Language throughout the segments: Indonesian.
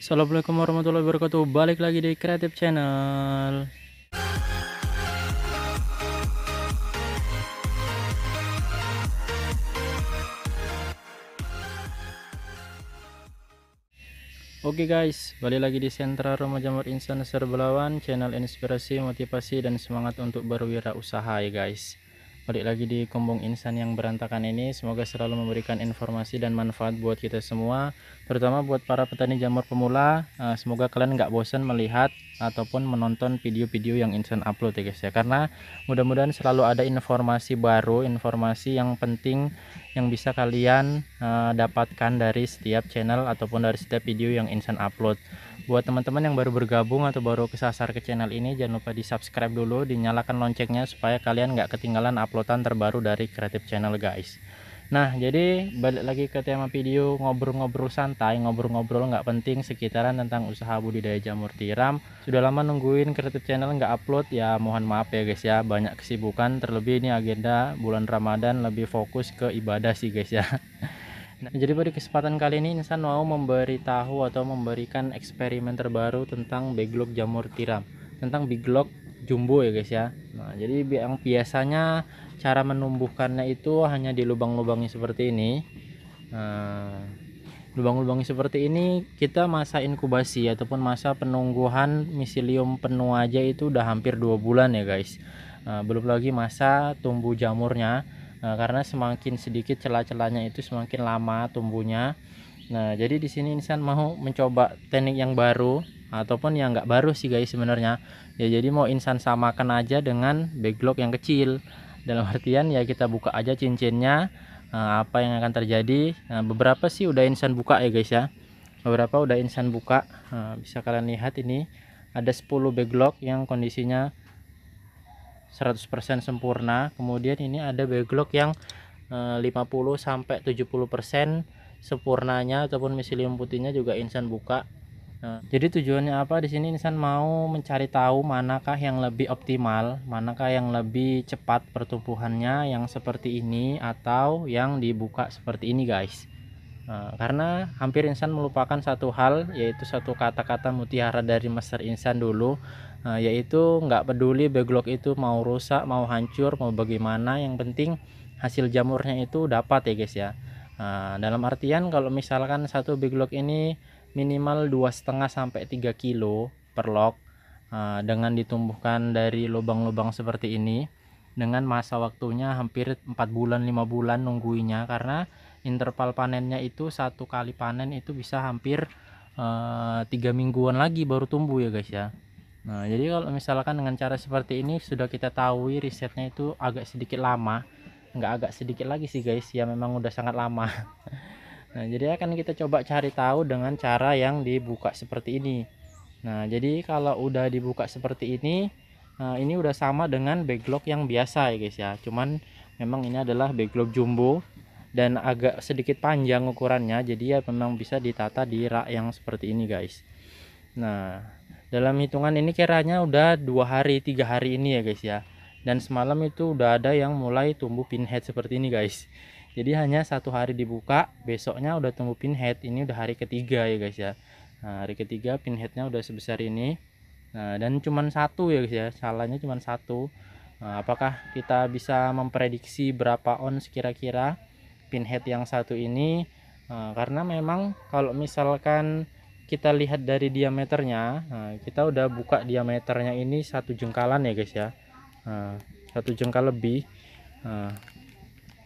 Assalamualaikum warahmatullahi wabarakatuh. Balik lagi di Creative Channel. Oke guys, balik lagi di Sentra Rumah Jamur Instan Serbelawan, channel inspirasi, motivasi, dan semangat untuk berwirausaha ya guys. Balik lagi di Kumbung Instan yang berantakan ini, semoga selalu memberikan informasi dan manfaat buat kita semua, terutama buat para petani jamur pemula. Semoga kalian nggak bosan melihat ataupun menonton video-video yang Instan upload ya guys ya, karena mudah-mudahan selalu ada informasi baru, informasi yang penting yang bisa kalian dapatkan dari setiap channel ataupun dari setiap video yang Instan upload. Buat teman-teman yang baru bergabung atau baru kesasar ke channel ini, jangan lupa di subscribe dulu, dinyalakan loncengnya supaya kalian nggak ketinggalan uploadan terbaru dari Creative Channel guys. Nah, jadi balik lagi ke tema video, ngobrol-ngobrol santai, ngobrol-ngobrol nggak penting sekitaran tentang usaha budidaya jamur tiram. Sudah lama nungguin Creative Channel nggak upload, ya mohon maaf ya guys ya, banyak kesibukan, terlebih ini agenda bulan Ramadan, lebih fokus ke ibadah sih guys ya. Nah, jadi pada kesempatan kali ini Insan mau memberitahu atau memberikan eksperimen terbaru tentang backlog jamur tiram, tentang backlog jumbo ya guys ya. Nah, jadi yang biasanya cara menumbuhkannya itu hanya di lubang-lubangnya seperti ini. Nah, lubang-lubangnya seperti ini kita masa inkubasi ataupun masa penungguhan miselium penuh aja itu udah hampir 2 bulan ya guys. Belum lagi masa tumbuh jamurnya. Karena semakin sedikit celah-celahnya itu semakin lama tumbuhnya. Nah, jadi di sini Insan mau mencoba teknik yang baru ataupun yang nggak baru sih guys sebenarnya. Ya jadi mau Insan samakan aja dengan backlog yang kecil. Dalam artian ya kita buka aja cincinnya. Apa yang akan terjadi? Nah, beberapa sih udah Insan buka ya guys ya. Beberapa udah Insan buka. Bisa kalian lihat ini ada 10 backlog yang kondisinya 100% sempurna. Kemudian ini ada backlog yang 50 sampai 70% sempurnanya ataupun miselium putihnya juga Insan buka. Jadi tujuannya apa di sini? Insan mau mencari tahu manakah yang lebih optimal, manakah yang lebih cepat pertumbuhannya, yang seperti ini atau yang dibuka seperti ini guys. Karena hampir Insan melupakan satu hal, yaitu satu kata-kata mutiara dari Master Insan dulu, yaitu nggak peduli backlog itu mau rusak, mau hancur, mau bagaimana, yang penting hasil jamurnya itu dapat ya guys ya. Dalam artian kalau misalkan satu backlog ini minimal 2,5 sampai 3 kilo per log, dengan ditumbuhkan dari lubang-lubang seperti ini, dengan masa waktunya hampir 4 bulan 5 bulan nungguinya, karena interval panennya itu satu kali panen itu bisa hampir 3 mingguan lagi baru tumbuh ya guys ya. Nah, jadi kalau misalkan dengan cara seperti ini sudah kita tahu risetnya itu agak sedikit lama, nggak agak sedikit lagi sih guys ya, memang udah sangat lama. Nah, jadi akan kita coba cari tahu dengan cara yang dibuka seperti ini. Nah, jadi kalau udah dibuka seperti ini udah sama dengan backlog yang biasa ya guys ya, cuman memang ini adalah backlog jumbo dan agak sedikit panjang ukurannya, jadi ya memang bisa ditata di rak yang seperti ini guys. Nah, dalam hitungan ini kiranya udah 2 hari 3 hari ini ya guys ya, dan semalam itu udah ada yang mulai tumbuh pinhead seperti ini guys. Jadi hanya 1 hari dibuka, besoknya udah tumbuh pinhead. Ini udah hari ketiga ya guys ya. Nah, hari ketiga pinheadnya udah sebesar ini. Nah, dan cuman satu ya guys ya, salahnya cuman satu. Nah, apakah kita bisa memprediksi berapa ons kira-kira pinhead yang satu ini? Karena memang kalau misalkan kita lihat dari diameternya, kita udah buka diameternya ini 1 jengkalan ya guys ya. 1 jengkal lebih.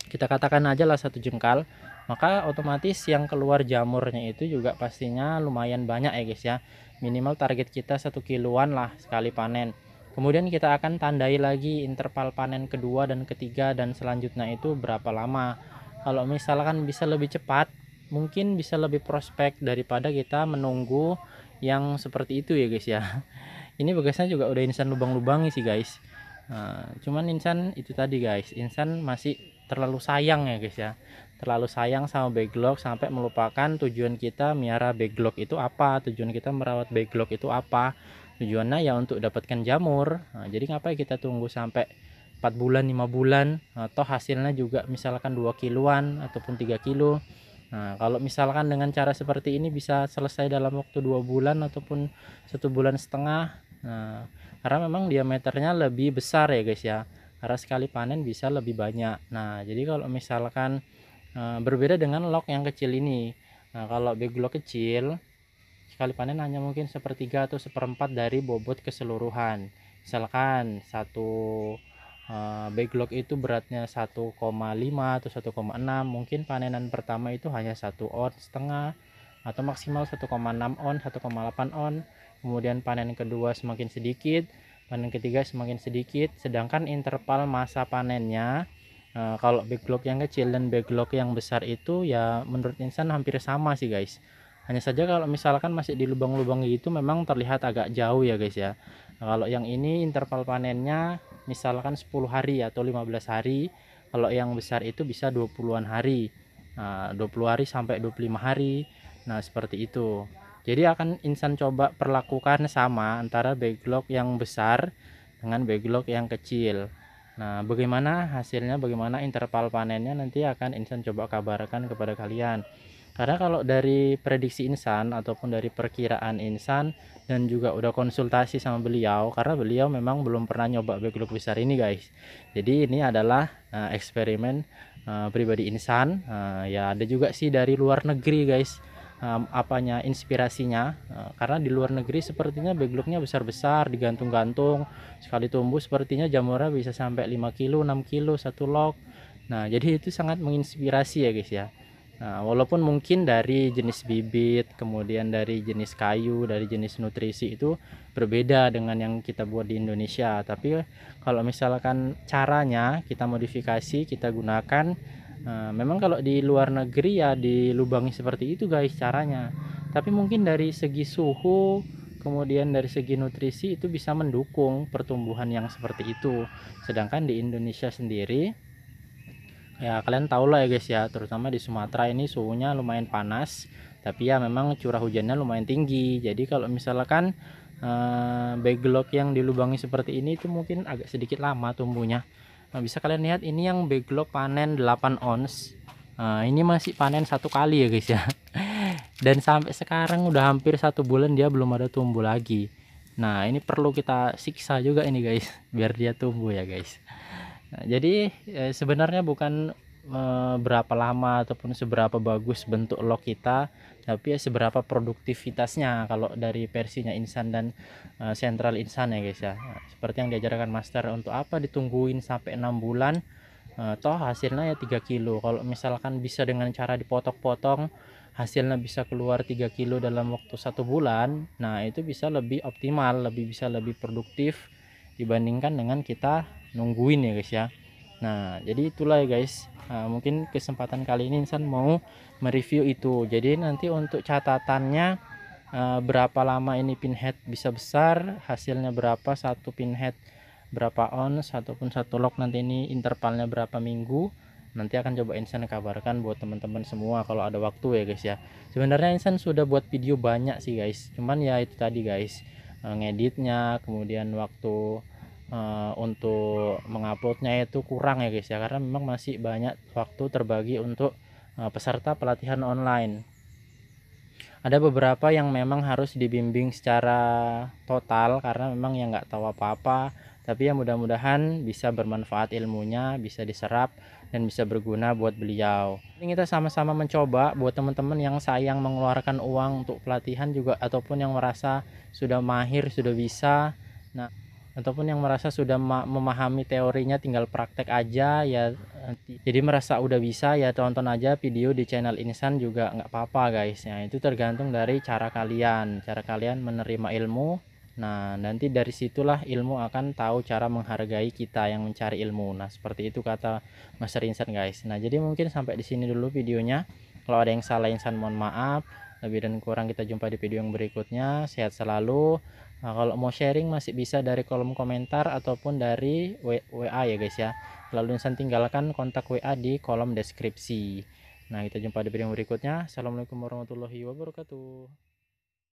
Kita katakan aja lah 1 jengkal, maka otomatis yang keluar jamurnya itu juga pastinya lumayan banyak ya guys ya. Minimal target kita 1 kiloan lah sekali panen. Kemudian kita akan tandai lagi interval panen kedua dan ketiga dan selanjutnya itu berapa lama. Kalau misalkan bisa lebih cepat, mungkin bisa lebih prospek daripada kita menunggu yang seperti itu ya guys ya. Ini begasnya juga udah Insan lubang-lubangi sih guys. Cuman Insan itu tadi guys, Insan masih terlalu sayang ya guys ya, terlalu sayang sama backlog sampai melupakan tujuan kita miara backlog itu apa, tujuan kita merawat backlog itu apa. Tujuannya ya untuk dapatkan jamur. Jadi ngapain kita tunggu sampai 4 bulan 5 bulan atau hasilnya juga misalkan 2 kiloan ataupun 3 kilo. Nah, kalau misalkan dengan cara seperti ini bisa selesai dalam waktu 2 bulan ataupun 1,5 bulan. Nah, karena memang diameternya lebih besar ya guys ya, karena sekali panen bisa lebih banyak. Nah, jadi kalau misalkan berbeda dengan log yang kecil ini. Nah, kalau backlog kecil sekali panen hanya mungkin sepertiga atau seperempat dari bobot keseluruhan. Misalkan satu backlog itu beratnya 1,5 atau 1,6, mungkin panenan pertama itu hanya 1,5 on atau maksimal 1,6 on, 1,8 on. Kemudian panen kedua semakin sedikit, panen ketiga semakin sedikit, sedangkan interval masa panennya kalau backlog yang kecil dan backlog yang besar itu ya menurut insan hampir sama sih guys. Hanya saja kalau misalkan masih di lubang-lubang gitu memang terlihat agak jauh ya guys ya. Nah, kalau yang ini interval panennya misalkan 10 hari atau 15 hari. Kalau yang besar itu bisa 20-an hari. Nah, 20 hari sampai 25 hari. Nah, seperti itu. Jadi akan insan coba perlakukan sama antara backlog yang besar dengan backlog yang kecil. Nah, bagaimana hasilnya, bagaimana interval panennya nanti akan insan coba kabarkan kepada kalian. Karena kalau dari prediksi insan ataupun dari perkiraan insan dan juga udah konsultasi sama beliau, karena beliau memang belum pernah nyoba backlog besar ini guys. Jadi ini adalah eksperimen pribadi insan. Ya ada juga sih dari luar negeri guys. Apanya inspirasinya, karena di luar negeri sepertinya backlognya besar-besar, digantung-gantung, sekali tumbuh sepertinya jamurnya bisa sampai 5 kilo 6 kilo satu log. Nah jadi itu sangat menginspirasi ya guys ya. Nah, walaupun mungkin dari jenis bibit, kemudian dari jenis kayu, dari jenis nutrisi itu berbeda dengan yang kita buat di Indonesia. Tapi kalau misalkan caranya kita modifikasi, kita gunakan, memang kalau di luar negeri ya dilubangi seperti itu guys caranya. Tapi mungkin dari segi suhu, kemudian dari segi nutrisi itu bisa mendukung pertumbuhan yang seperti itu. Sedangkan di Indonesia sendiri ya kalian tahu lah ya guys ya, terutama di Sumatera ini suhunya lumayan panas, tapi ya memang curah hujannya lumayan tinggi. Jadi kalau misalkan backlog yang dilubangi seperti ini itu mungkin agak sedikit lama tumbuhnya. Nah, bisa kalian lihat ini yang backlog panen 8 ons. Ini masih panen satu kali ya guys ya. Dan sampai sekarang udah hampir 1 bulan dia belum ada tumbuh lagi. Nah ini perlu kita siksa juga ini guys biar dia tumbuh ya guys. Nah, jadi sebenarnya bukan berapa lama ataupun seberapa bagus bentuk log kita, tapi ya seberapa produktivitasnya kalau dari versinya Insan dan Central Insan ya guys ya. Nah, seperti yang diajarkan Master, untuk apa ditungguin sampai 6 bulan, toh hasilnya ya 3 kilo. Kalau misalkan bisa dengan cara dipotong-potong hasilnya bisa keluar 3 kilo dalam waktu 1 bulan, nah itu bisa lebih optimal, bisa lebih produktif dibandingkan dengan kita nungguin ya guys ya. Nah jadi itulah ya guys, mungkin kesempatan kali ini Insan mau mereview itu. Jadi nanti untuk catatannya berapa lama ini pinhead bisa besar, hasilnya berapa satu pinhead, berapa ons ataupun satu log, nanti ini intervalnya berapa minggu, nanti akan coba Insan kabarkan buat teman-teman semua kalau ada waktu ya guys ya. Sebenarnya Insan sudah buat video banyak sih guys, cuman ya itu tadi guys, ngeditnya kemudian waktu untuk menguploadnya itu kurang ya guys ya, karena memang masih banyak waktu terbagi untuk peserta pelatihan online. Ada beberapa yang memang harus dibimbing secara total karena memang yang nggak tahu apa-apa, tapi ya mudah-mudahan bisa bermanfaat ilmunya, bisa diserap dan bisa berguna buat beliau. Ini kita sama-sama mencoba buat teman-teman yang sayang mengeluarkan uang untuk pelatihan juga, ataupun yang merasa sudah mahir, sudah bisa. Nah, ataupun yang merasa sudah memahami teorinya tinggal praktek aja ya, jadi merasa udah bisa ya tonton aja video di channel Insan juga nggak apa-apa guys ya. Itu tergantung dari cara kalian menerima ilmu. Nah nanti dari situlah ilmu akan tahu cara menghargai kita yang mencari ilmu. Nah seperti itu kata Master Insan guys. Nah jadi mungkin sampai di sini dulu videonya. Kalau ada yang salah Insan mohon maaf, lebih dan kurang kita jumpa di video yang berikutnya. Sehat selalu. Nah, kalau mau sharing masih bisa dari kolom komentar ataupun dari WA ya guys ya. Lalu Insan tinggalkan kontak WA di kolom deskripsi. Nah kita jumpa di video yang berikutnya. Assalamualaikum warahmatullahi wabarakatuh.